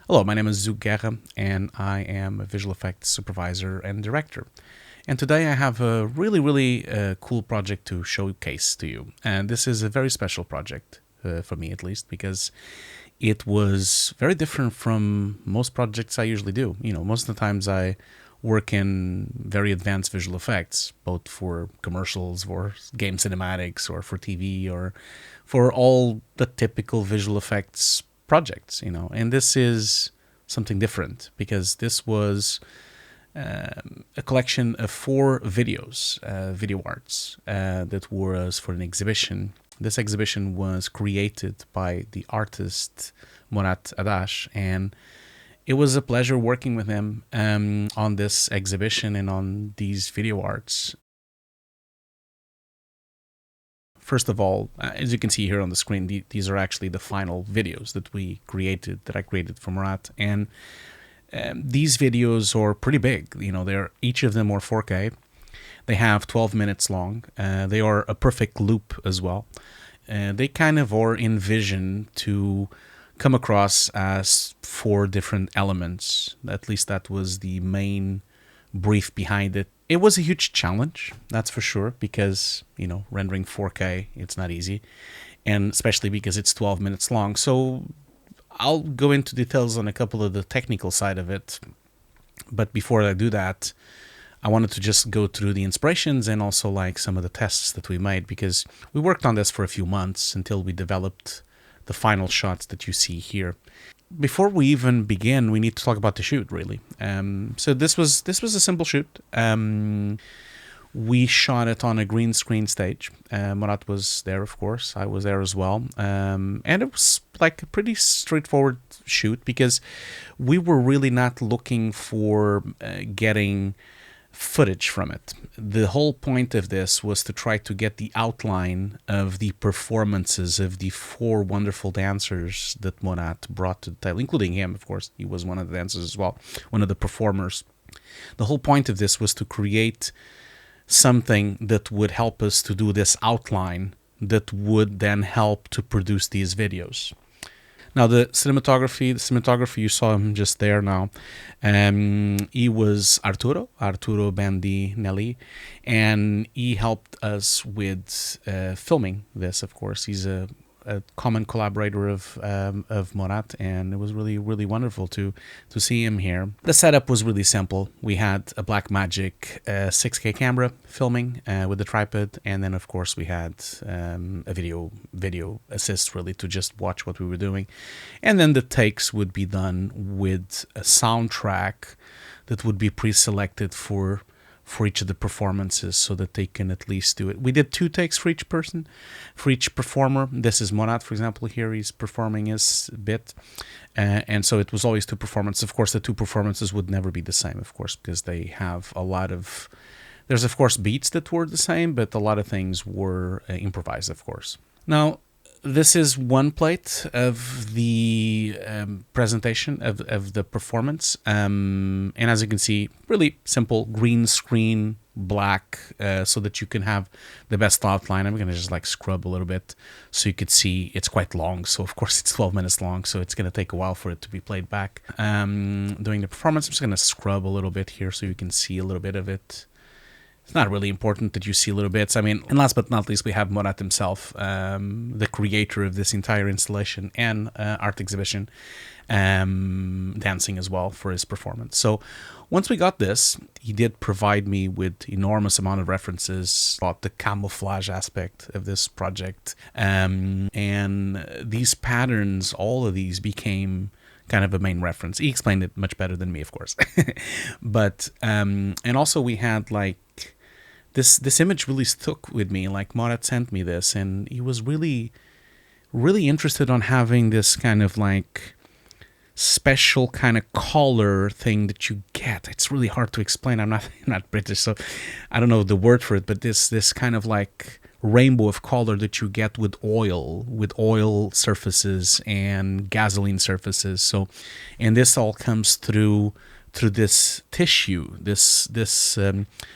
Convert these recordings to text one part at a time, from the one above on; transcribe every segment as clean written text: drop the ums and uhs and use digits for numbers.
Hello, my name is Hugo, and I am a visual effects supervisor and director. And today I have a really cool project to showcase to you. And this is a very special project, for me at least, because it was very different from most projects I usually do. Most of the times I work in very advanced visual effects, both for commercials, for game cinematics, or for TV, or for all the typical visual effects projects. And this is something different because this was a collection of 4 videos, video arts, that was for an exhibition. This exhibition was created by the artist Murat Adash, and it was a pleasure working with him on this exhibition and on these video arts. First of all, as you can see here on the screen, these are actually the final videos that I created for Murat. And these videos are pretty big. Each of them are 4K. They have 12 minutes long. They are a perfect loop as well. They kind of are envisioned to come across as 4 different elements. At least that was the main brief behind it. It was a huge challenge, that's for sure, because, rendering 4K, it's not easy. And especially because it's 12 minutes long. So I'll go into details on a couple of the technical side of it. But before I do that, I wanted to just go through the inspirations and also like some of the tests that we made, because we worked on this for a few months until we developed the final shots that you see here. Before we even begin, we need to talk about the shoot, really. So this was a simple shoot. We shot it on a green screen stage. Murat was there, of course. I was there as well. And it was like a pretty straightforward shoot because we were really not looking for getting footage from it. The whole point of this was to try to get the outline of the performances of the 4 wonderful dancers that Murat brought to the table, including him, of course. He was one of the dancers as well, one of the performers. The whole point of this was to create something that would help us to do this outline that would then help to produce these videos. Now, the cinematography, you saw him just there now. He was Arturo Bandinelli, and he helped us with filming this, of course. He's a common collaborator of Murat, and it was really wonderful to see him here. The setup was really simple. We had a Blackmagic 6K camera filming with the tripod, and then of course we had a video assist, really, to just watch what we were doing. And then the takes would be done with a soundtrack that would be pre-selected for each of the performances so that they can at least do it. We did 2 takes for each person, for each performer. This is Murat, for example, here he's performing his bit. And so it was always 2 performances. Of course, the 2 performances would never be the same, of course, because they have a lot of... There's, of course, beats that were the same, but a lot of things were improvised, of course. Now, this is one plate of the presentation of the performance. And as you can see, really simple green screen, black, so that you can have the best outline. I'm going to just like scrub a little bit so you could see it's quite long. So of course it's 12 minutes long, so it's going to take a while for it to be played back. Doing the performance, I'm just going to scrub a little bit here so you can see a little bit of it. It's not really important that you see little bits. I mean, and last but not least, we have Murat himself, the creator of this entire installation and art exhibition, dancing as well for his performance. So once we got this, he did provide me with enormous amount of references about the camouflage aspect of this project. And these patterns, all of these became kind of a main reference. He explained it much better than me, of course. But, and also we had like, this image really stuck with me. Like Murat sent me this, and he was really interested on having this kind of like special kind of color thing that you get. It's really hard to explain. I'm not British, so I don't know the word for it, but this kind of like rainbow of color that you get with oil surfaces and gasoline surfaces. So, and this all comes through this tissue, this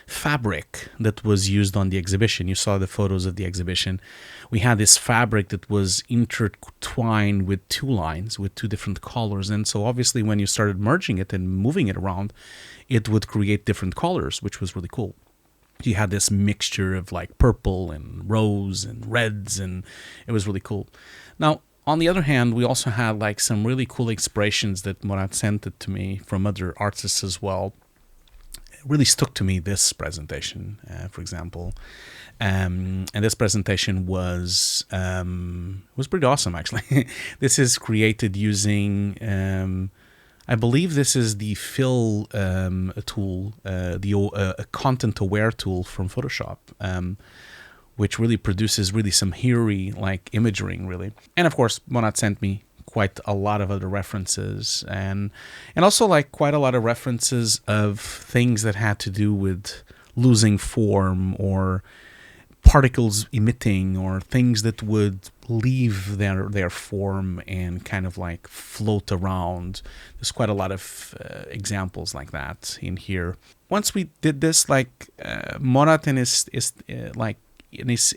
fabric that was used on the exhibition. You saw the photos of the exhibition. we had this fabric that was intertwined with two lines with two different colors. And so obviously when you started merging it and moving it around, it would create different colors, which was really cool. You had this mixture of like purple and rose and reds, and it was really cool. Now, on the other hand, we also had like some really cool inspirations that Murat sent it to me from other artists as well. It really stuck to me, this presentation, for example. And this presentation was pretty awesome, actually. This is created using... I believe this is the fill tool, a content-aware tool from Photoshop, which really produces really some hairy like imaging, really. And of course, Monat sent me quite a lot of other references, and also like quite a lot of references of things that had to do with losing form or particles emitting, or things that would leave their form and kind of like float around. There's quite a lot of examples like that in here. Once we did this, like Morat and his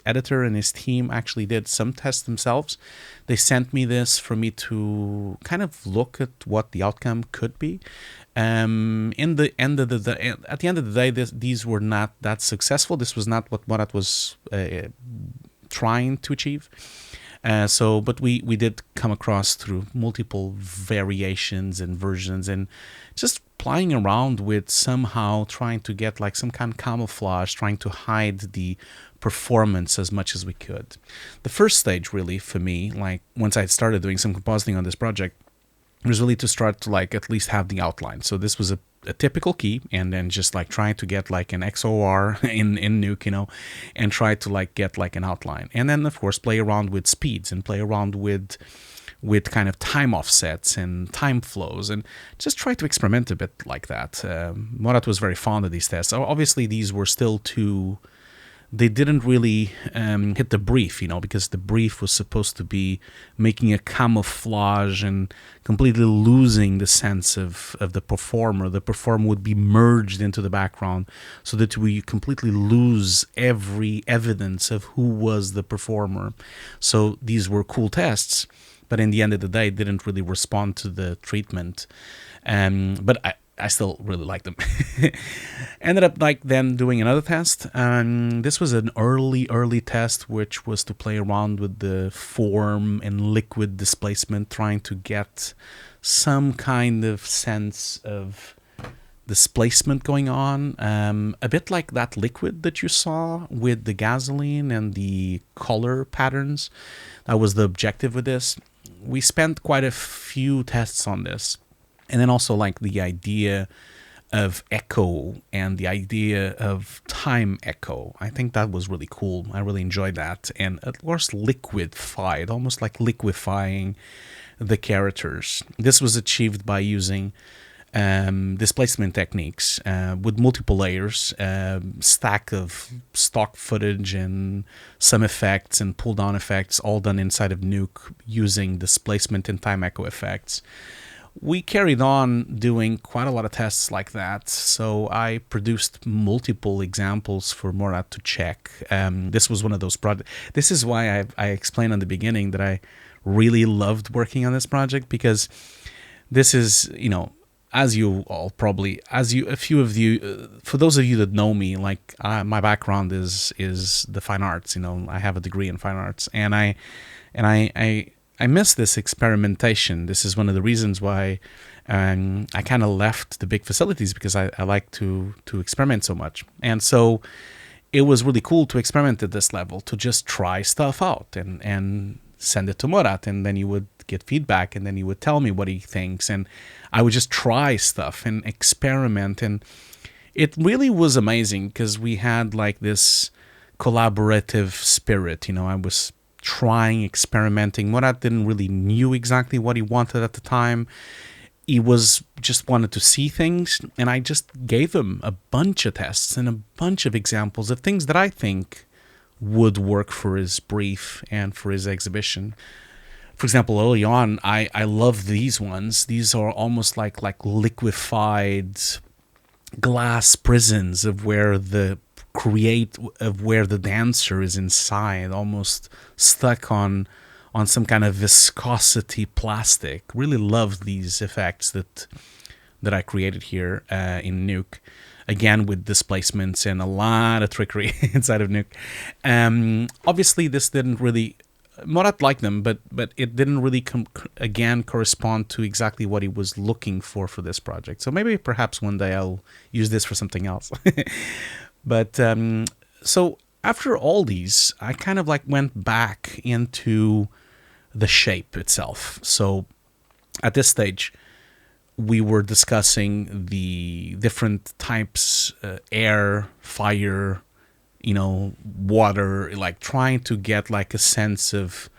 editor and his team actually did some tests themselves. They sent me this for me to kind of look at what the outcome could be. At the end of the day, these were not that successful. This was not what Morat was trying to achieve. But we did come across through multiple variations and versions, and just playing around with somehow trying to get like some kind of camouflage, trying to hide the performance as much as we could. The first stage really for me, like once I started doing some compositing on this project, was really to start to like at least have the outline. So this was a typical key, and then just like trying to get like an XOR in Nuke, and try to like get like an outline. And then of course play around with speeds and play around with kind of time offsets and time flows, and just try to experiment a bit like that. Morat was very fond of these tests. Obviously these were still too... They didn't really hit the brief, because the brief was supposed to be making a camouflage and completely losing the sense of the performer. The performer would be merged into the background so that we completely lose every evidence of who was the performer. So these were cool tests, but in the end of the day, didn't really respond to the treatment. But I still really like them. Ended up like then doing another test. This was an early test, which was to play around with the form and liquid displacement, trying to get some kind of sense of displacement going on. A bit like that liquid that you saw with the gasoline and the color patterns. That was the objective with this. We spent quite a few tests on this. And then also like the idea of echo and the idea of time echo. I think that was really cool. I really enjoyed that. And of course liquefied, almost like liquefying the characters. This was achieved by using displacement techniques with multiple layers, stack of stock footage and some effects and pull down effects, all done inside of Nuke using displacement and time echo effects. We carried on doing quite a lot of tests like that, so I produced multiple examples for Morat to check. This was one of those projects. This is why I explained in the beginning that I really loved working on this project, because this is, as you all probably, a few of you, for those of you that know me, like my background is the fine arts. I have a degree in fine arts, and I miss this experimentation. This is one of the reasons why I kind of left the big facilities, because I like to experiment so much. And so it was really cool to experiment at this level, to just try stuff out and send it to Murat, and then you would get feedback, and then he would tell me what he thinks, and I would just try stuff and experiment. And it really was amazing, because we had like this collaborative spirit. I was trying, experimenting. Murat didn't really knew exactly what he wanted at the time. He was just wanted to see things, and I just gave him a bunch of tests and a bunch of examples of things that I think would work for his brief and for his exhibition. For example, early on, I love these ones. These are almost like liquefied glass prisons of where the create of where the dancer is inside, almost stuck on some kind of viscosity plastic. Really love these effects that I created here in Nuke. Again, with displacements and a lot of trickery inside of Nuke. Obviously, this didn't really... Morat liked them, but it didn't really correspond to exactly what he was looking for this project. So maybe perhaps one day I'll use this for something else. But so after all these, I kind of like went back into the shape itself. So at this stage, we were discussing the different types, air, fire, water, like trying to get like a sense of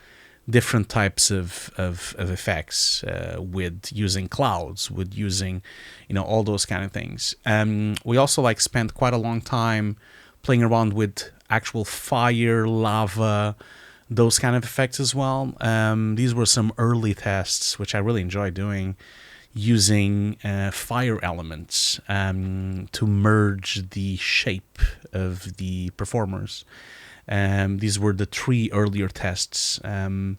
different types of effects with using clouds, with using, all those kind of things. We also like spent quite a long time playing around with actual fire, lava, those kind of effects as well. These were some early tests, which I really enjoyed doing, using fire elements to merge the shape of the performers. These were the 3 earlier tests. And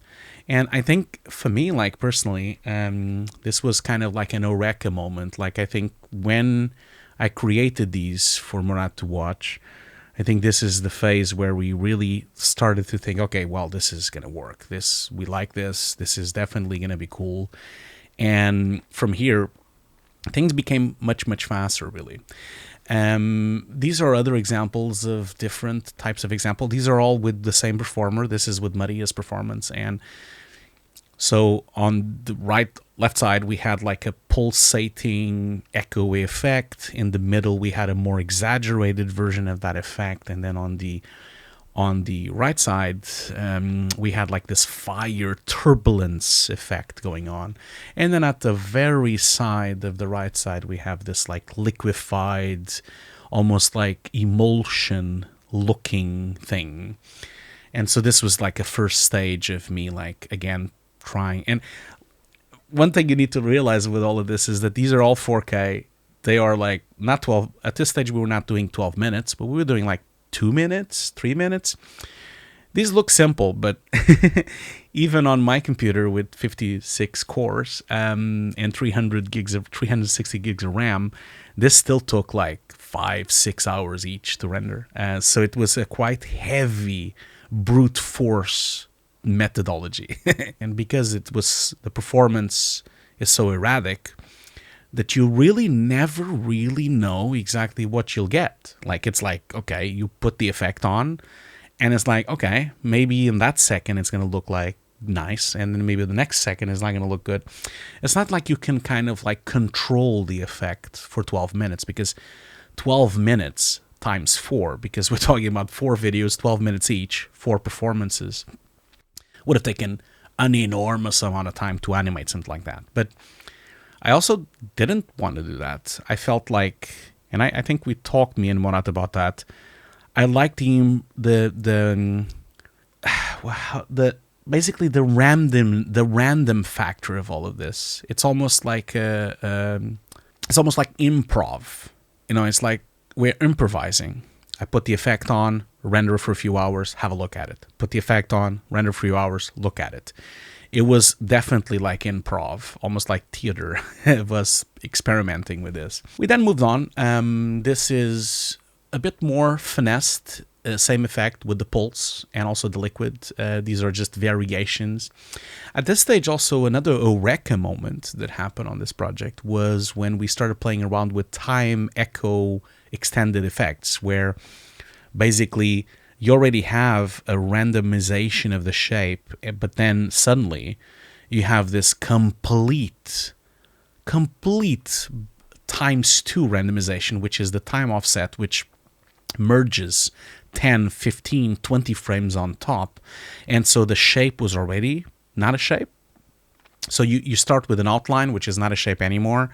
I think for me, like personally, this was kind of like an eureka moment. Like I think when I created these for Murat to watch, I think this is the phase where we really started to think, okay, well, this is going to work. We like this. This is definitely going to be cool. And from here, things became much, much faster, really. These are other examples of different types of example. These are all with the same performer. This is with Maria's performance. And so on the left side, we had like a pulsating echo effect. In the middle, we had a more exaggerated version of that effect. And then on the right side, we had like this fire turbulence effect going on. And then at the very side of the right side, we have this like liquefied, almost like emulsion looking thing. And so this was like a first stage of me, like, again, trying. And one thing you need to realize with all of this is that these are all 4K. They are like not 12. At this stage, we were not doing 12 minutes, but we were doing like 2 minutes, 3 minutes. These look simple, but even on my computer with 56 cores and 360 gigs of RAM, this still took like 5-6 hours each to render. So it was a quite heavy brute force methodology. And because the performance is so erratic, that you really never really know exactly what you'll get. Like, it's like, okay, you put the effect on, and it's like, okay, maybe in that second it's going to look like nice, and then maybe the next second is not going to look good. It's not like you can kind of like control the effect for 12 minutes, because 12 minutes times 4, because we're talking about 4 videos, 12 minutes each, 4 performances, would have taken an enormous amount of time to animate something like that. But I also didn't want to do that. I felt like, and I think we talked, me and Murat, about that. I like the basically the random factor of all of this. It's almost like improv. It's like we're improvising. I put the effect on, render for a few hours, have a look at it. Put the effect on, render for a few hours, look at it. It was definitely like improv, almost like theater. It was experimenting with this. We then moved on. This is a bit more finessed, same effect with the pulse and also the liquid. These are just variations. At this stage, also another eureka moment that happened on this project was when we started playing around with time echo extended effects, where basically you already have a randomization of the shape, but then suddenly you have this complete times 2 randomization, which is the time offset, which merges 10, 15, 20 frames on top. And so the shape was already not a shape. So you start with an outline, which is not a shape anymore,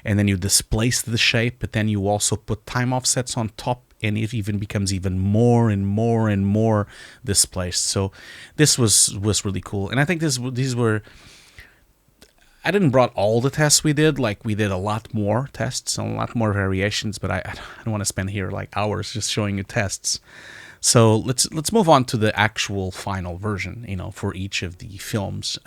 and then you displace the shape, but then you also put time offsets on top, and it even becomes even more and more and more displaced. So this was really cool. And I think these were, I didn't brought all the tests we did. Like, we did a lot more tests and a lot more variations, but I don't want to spend here like hours just showing you tests. So let's move on to the actual final version, for each of the films.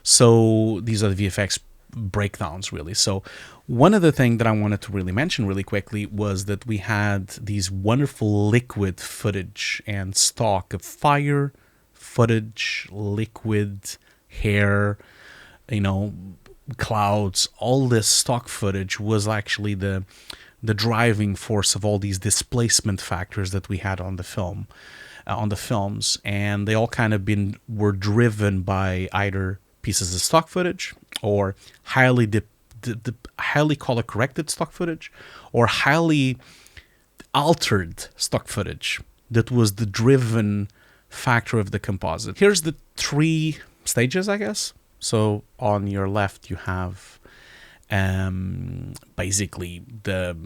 So these are the VFX breakdowns, really. So one of the things that I wanted to really mention really quickly was that we had these wonderful liquid footage and stock of fire footage, liquid, hair, clouds. All this stock footage was actually the driving force of all these displacement factors that we had on the films, and they all kind of were driven by either pieces of stock footage or highly color corrected stock footage or highly altered stock footage that was the driven factor of the composite. Here's the 3 stages, I guess. So on your left you have basically the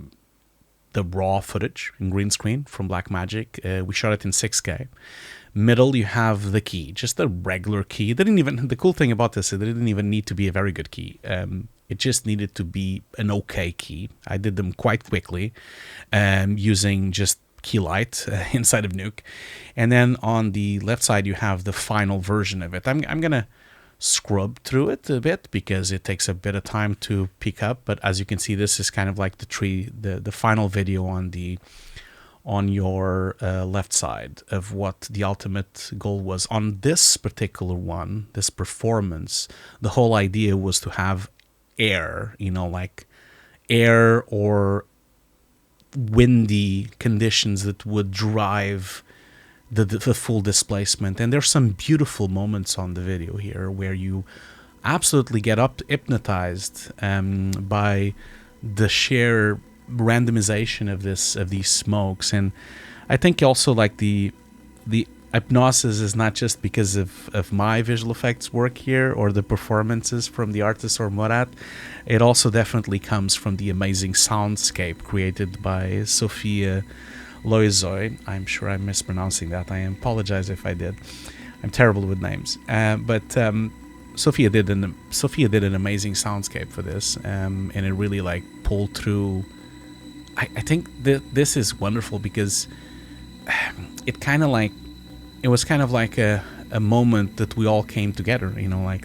raw footage in green screen from Blackmagic. We shot it in 6K. Middle you have the key, just a regular key. The cool thing about this is it didn't even need to be a very good key. It just needed to be an okay key. I did them quite quickly using just Keylight inside of Nuke. And then on the left side you have the final version of it. I'm gonna scrub through it a bit because it takes a bit of time to pick up, but as you can see, this is kind of like the final video on your left side of what the ultimate goal was. On this particular one, this performance, the whole idea was to have air, like air or windy conditions that would drive the full displacement. And there's some beautiful moments on the video here where you absolutely get hypnotized by the sheer randomization of these smokes. And I think also like the hypnosis is not just because of my visual effects work here or the performances from the artist or Murat. It also definitely comes from the amazing soundscape created by Sofia Loizoy. I'm sure I'm mispronouncing that. I apologize if I did. I'm terrible with names. But Sofia did an amazing soundscape for this, and it really like pulled through. I think this is wonderful because it was kind of like a moment that we all came together.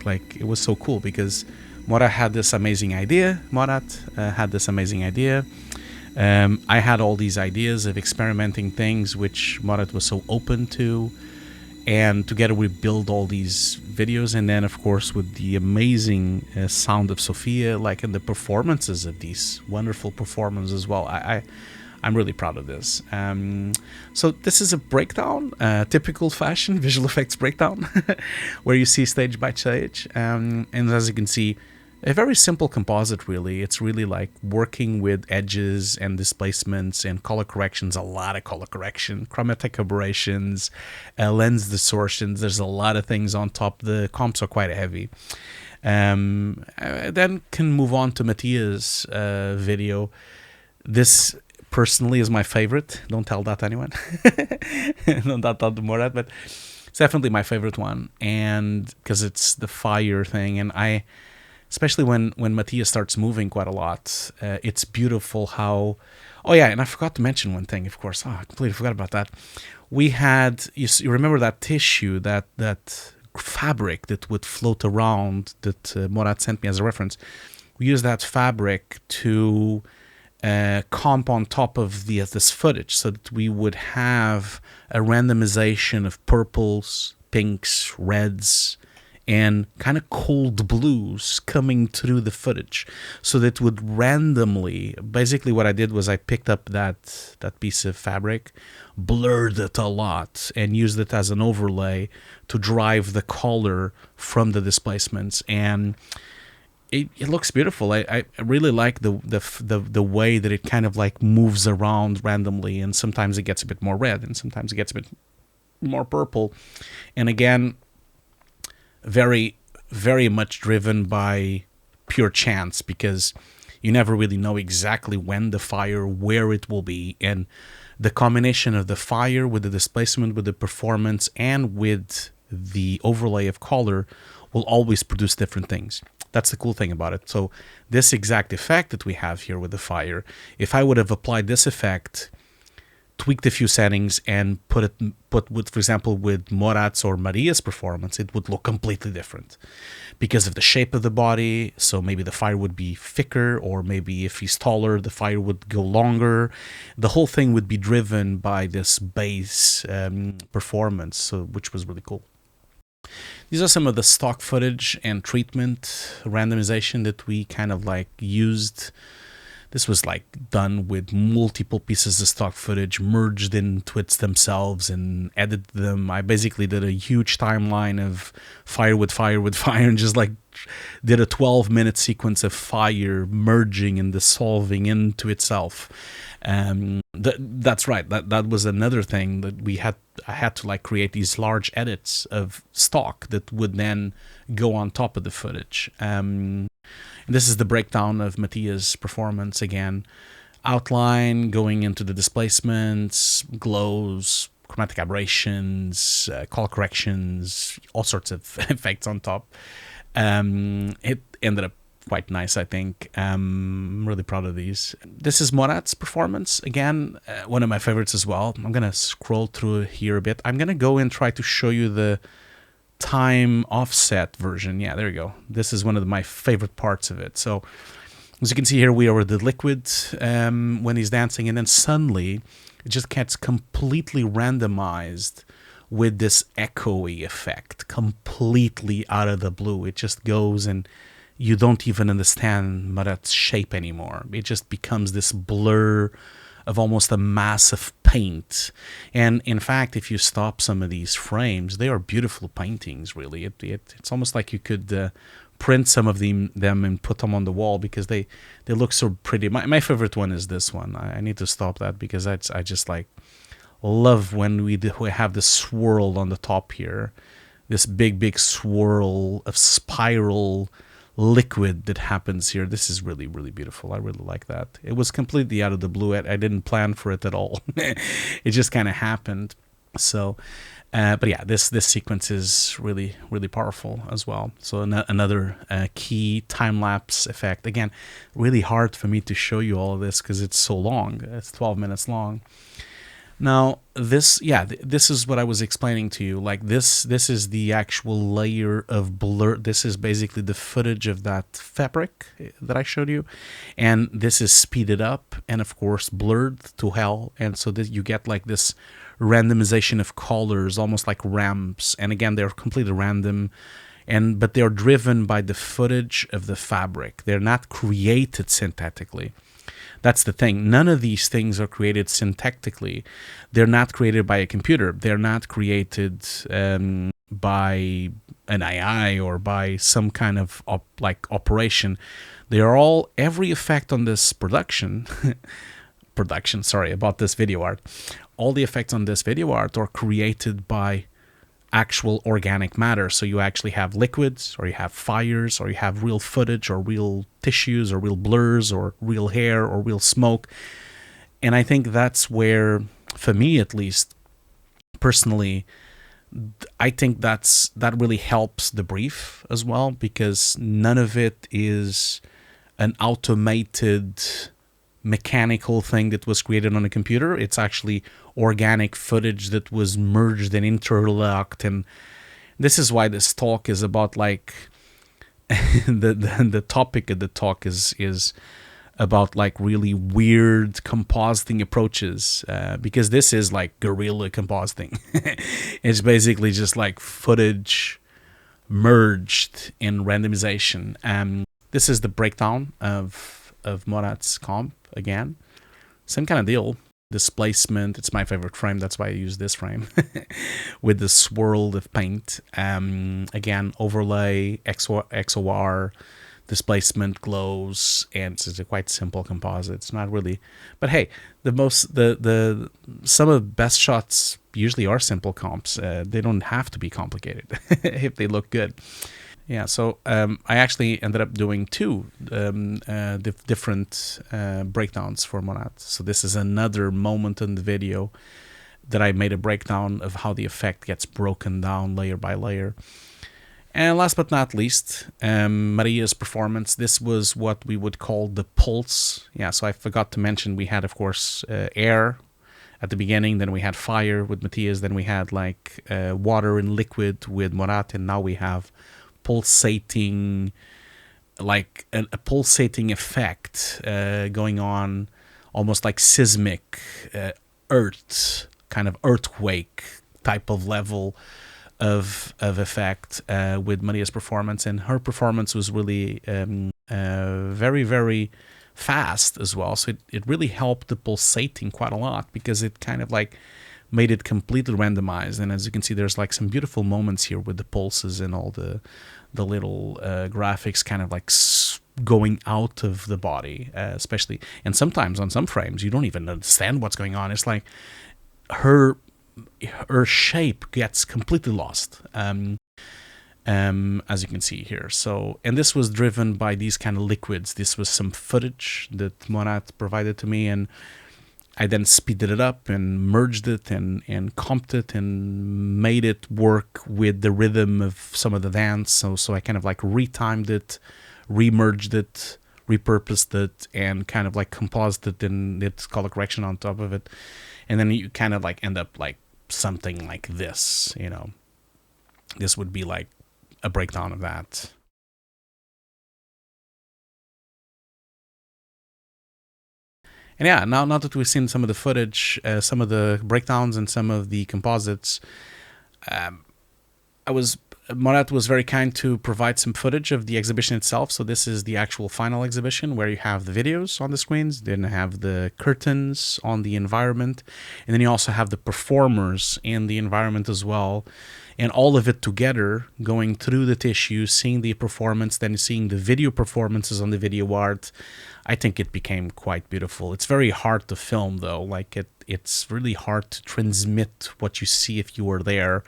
Like it was so cool because Murat had this amazing idea. I had all these ideas of experimenting things which Murat was so open to, and together we build all these videos. And then of course with the amazing sound of Sofia, like in the performances of these wonderful performances as well. I'm really proud of this. So this is a breakdown, typical fashion visual effects breakdown, where you see stage by stage, and as you can see, a very simple composite, really. It's really like working with edges and displacements and color corrections, a lot of color correction, chromatic aberrations, lens distortions. There's a lot of things on top. The comps are quite heavy. Then can move on to Matthias' video. This personally is my favorite. Don't tell that to anyone. Don't tell to Murat, but it's definitely my favorite one. And because it's the fire thing, and especially when Matthias starts moving quite a lot, it's beautiful how... Oh yeah, and I forgot to mention one thing, of course. I completely forgot about that. We had... You remember that tissue, that fabric that would float around that Murat sent me as a reference? We used that fabric to comp on top of this footage so that we would have a randomization of purples, pinks, reds, and kind of cold blues coming through the footage, so that would randomly... Basically what I did was I picked up that piece of fabric, blurred it a lot, and used it as an overlay to drive the color from the displacements, and it looks beautiful. I really like the way that it kind of like moves around randomly, and sometimes it gets a bit more red and sometimes it gets a bit more purple, and again, very, very much driven by pure chance, because you never really know exactly when the fire, where it will be, and the combination of the fire with the displacement, with the performance, and with the overlay of color will always produce different things. That's the cool thing about it. So this exact effect that we have here with the fire, if I would have applied this effect, tweaked a few settings, and put with, for example, with Morat's or Maria's performance, it would look completely different because of the shape of the body. So maybe the fire would be thicker, or maybe if he's taller, the fire would go longer. The whole thing would be driven by this bass performance, so, which was really cool. These are some of the stock footage and treatment randomization that we kind of like used. This was like done with multiple pieces of stock footage merged into it themselves and edited them. I basically did a huge timeline of fire with fire with fire and just like did a 12-minute sequence of fire merging and dissolving into itself. That's right. That was another thing that I had to like create these large edits of stock that would then go on top of the footage. This is the breakdown of Mattia's performance again. Outline, going into the displacements, glows, chromatic aberrations, color corrections, all sorts of effects on top. It ended up quite nice, I think. I'm really proud of these. This is Morat's performance. Again, one of my favorites as well. I'm going to scroll through here a bit. I'm going to go and try to show you the time offset version. Yeah, there you go. This is one of my favorite parts of it. So as you can see here, we are with the liquid when he's dancing, and then suddenly it just gets completely randomized with this echoey effect, completely out of the blue. It just goes and you don't even understand Marat's shape anymore. It just becomes this blur of almost a mass of paint. And in fact, if you stop some of these frames, they are beautiful paintings, really. It's almost like you could print some of them and put them on the wall because they look so pretty. My favorite one is this one. I need to stop that because I just like love when we have this swirl on the top here. This big swirl of spiral liquid that happens here. This is really, really beautiful. I really like that. It was completely out of the blue. I didn't plan for it at all. It just kind of happened. So, but yeah, this sequence is really, really powerful as well. So another key time-lapse effect. Again, really hard for me to show you all of this because it's so long. It's 12 minutes long. Now, this is what I was explaining to you. Like this is the actual layer of blur. This is basically the footage of that fabric that I showed you. And this is speeded up and, of course, blurred to hell. And so that you get like this randomization of colors, almost like ramps. And again, they're completely random. But they're driven by the footage of the fabric. They're not created synthetically. That's the thing. None of these things are created syntactically. They're not created by a computer. They're not created by an AI or by some kind of operation. They are all, every effect on this about this video art. All the effects on this video art are created by actual organic matter. So you actually have liquids, or you have fires, or you have real footage, or real tissues, or real blurs, or real hair, or real smoke. And I think that's where, for me at least, personally, I think that really helps the brief as well, because none of it is an automated mechanical thing that was created on a computer. It's actually organic footage that was merged and interlocked. And this is why this talk is about like the topic of the talk is about like really weird compositing approaches, because this is like guerrilla compositing. It's basically just like footage merged in randomization. This is the breakdown of Morat's comp again. Same kind of deal. Displacement, it's my favorite frame, that's why I use this frame. With the swirl of paint. Again, overlay, XOR, displacement, glows, and it's a quite simple composite. It's not really, but hey, some of the best shots usually are simple comps. They don't have to be complicated if they look good. Yeah, so I actually ended up doing two different breakdowns for Morat. So this is another moment in the video that I made a breakdown of how the effect gets broken down layer by layer. And last but not least, Maria's performance. This was what we would call the pulse. Yeah, so I forgot to mention we had, of course, air at the beginning, then we had fire with Matthias, then we had like water and liquid with Morat, and now we have pulsating, like a pulsating effect going on, almost like seismic earth, kind of earthquake type of level of effect with Maria's performance. And her performance was really very, very fast as well, so it really helped the pulsating quite a lot, because it kind of like made it completely randomized. And as you can see, there's like some beautiful moments here with the pulses and all the little graphics kind of like going out of the body, especially. And sometimes on some frames you don't even understand what's going on. It's like her shape gets completely lost, as you can see here. So, and this was driven by these kind of liquids. This was some footage that Morat provided to me, and I then speeded it up and merged it and comped it and made it work with the rhythm of some of the dance. So I kind of like retimed it, remerged it, repurposed it, and kind of like composed it and did color correction on top of it. And then you kind of like end up like something like this, you know. This would be like a breakdown of that. And yeah, now that we've seen some of the footage, some of the breakdowns and some of the composites, Morat was very kind to provide some footage of the exhibition itself. So this is the actual final exhibition, where you have the videos on the screens, then you have the curtains on the environment, and then you also have the performers in the environment as well. And all of it together, going through the tissue, seeing the performance, then seeing the video performances on the video art. I think it became quite beautiful. It's very hard to film though. Like it's really hard to transmit what you see if you were there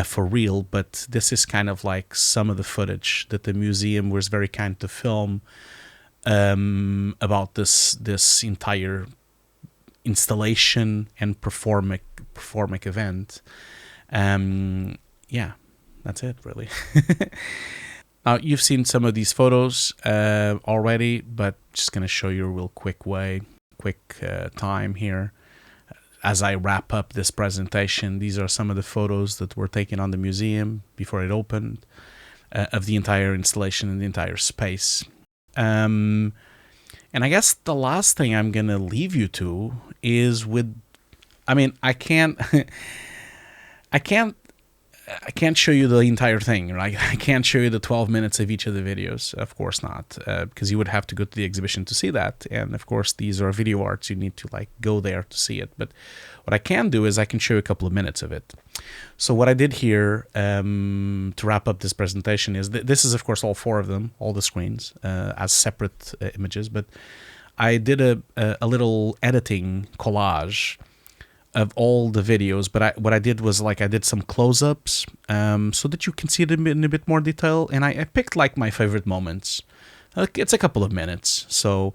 for real. But this is kind of like some of the footage that the museum was very kind to film about this entire installation and performic event. Yeah, that's it really. Now you've seen some of these photos already, but just gonna show you a real quick time here as I wrap up this presentation. These are some of the photos that were taken on the museum before it opened, of the entire installation and the entire space. And I guess the last thing I'm gonna leave you to is with, I mean, I can't show you the entire thing, right? I can't show you the 12 minutes of each of the videos, of course not, because you would have to go to the exhibition to see that. And of course, these are video arts. You need to like go there to see it. But what I can do is I can show you a couple of minutes of it. So what I did here to wrap up this presentation is this is, of course, all four of them, all the screens as separate images. But I did a little editing collage of all the videos, but what I did was like I did some close-ups so that you can see it in a bit more detail, and I picked like my favorite moments. It's a couple of minutes, so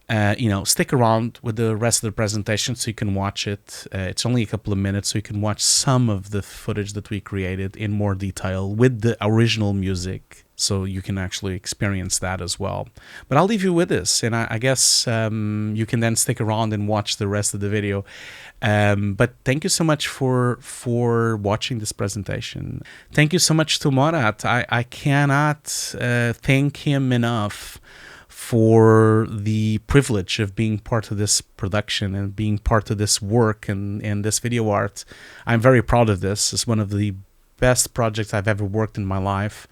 you know, stick around with the rest of the presentation so you can watch it. It's only a couple of minutes, so you can watch some of the footage that we created in more detail with the original music, so you can actually experience that as well. But I'll leave you with this, and I guess you can then stick around and watch the rest of the video. But thank you so much for watching this presentation. Thank you so much to Morat. I cannot thank him enough for the privilege of being part of this production and being part of this work and this video art. I'm very proud of this. It's one of the best projects I've ever worked in my life,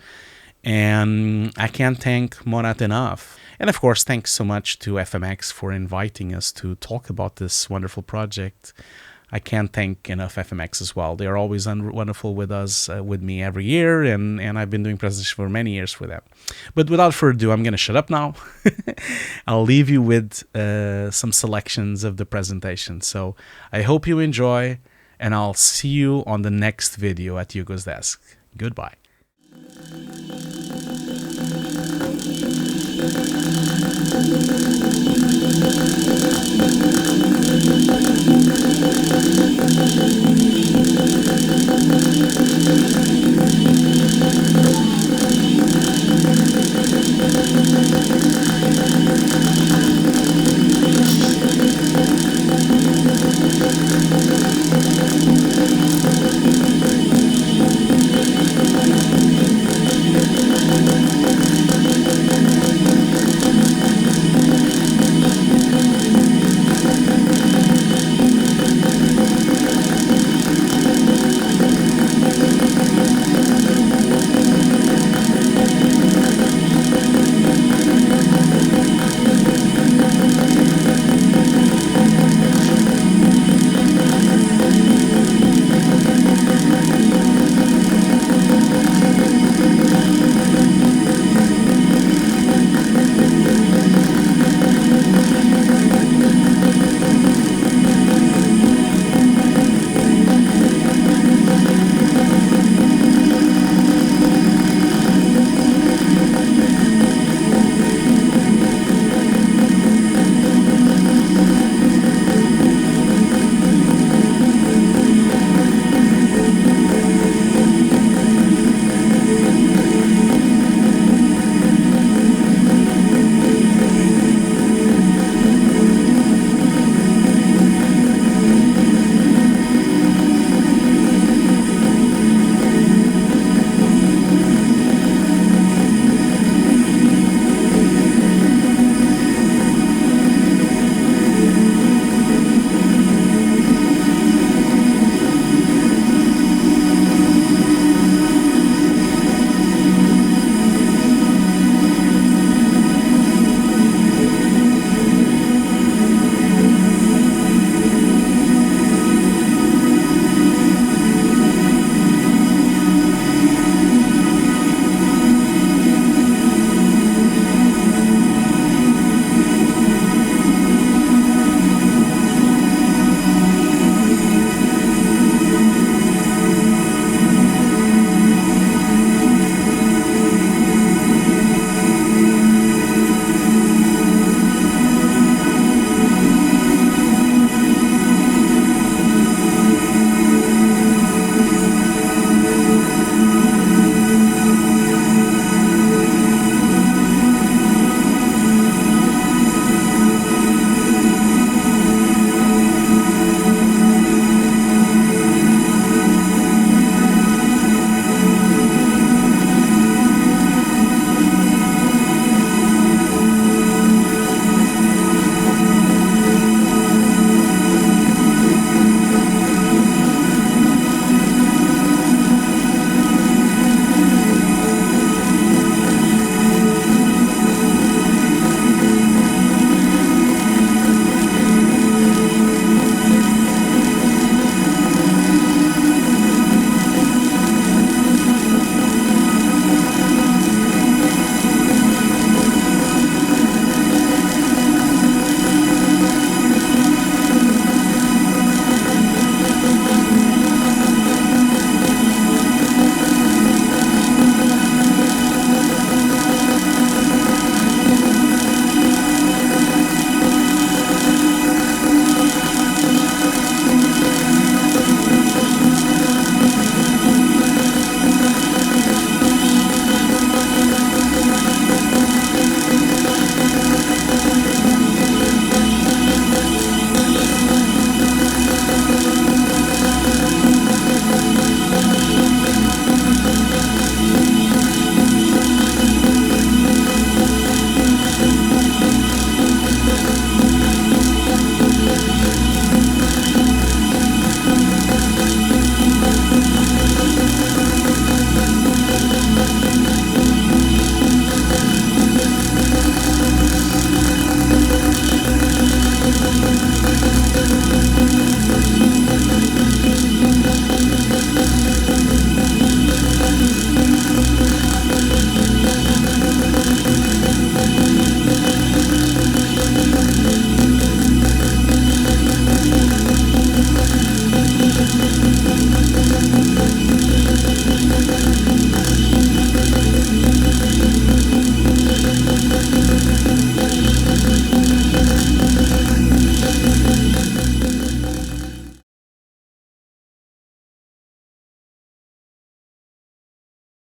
and I can't thank Morat enough. And of course, thanks so much to FMX for inviting us to talk about this wonderful project. I can't thank enough FMX as well. They are always wonderful with us, with me every year, and I've been doing presentations for many years with them. But without further ado, I'm going to shut up now. I'll leave you with some selections of the presentation. So I hope you enjoy, and I'll see you on the next video at Hugo's Desk. Goodbye.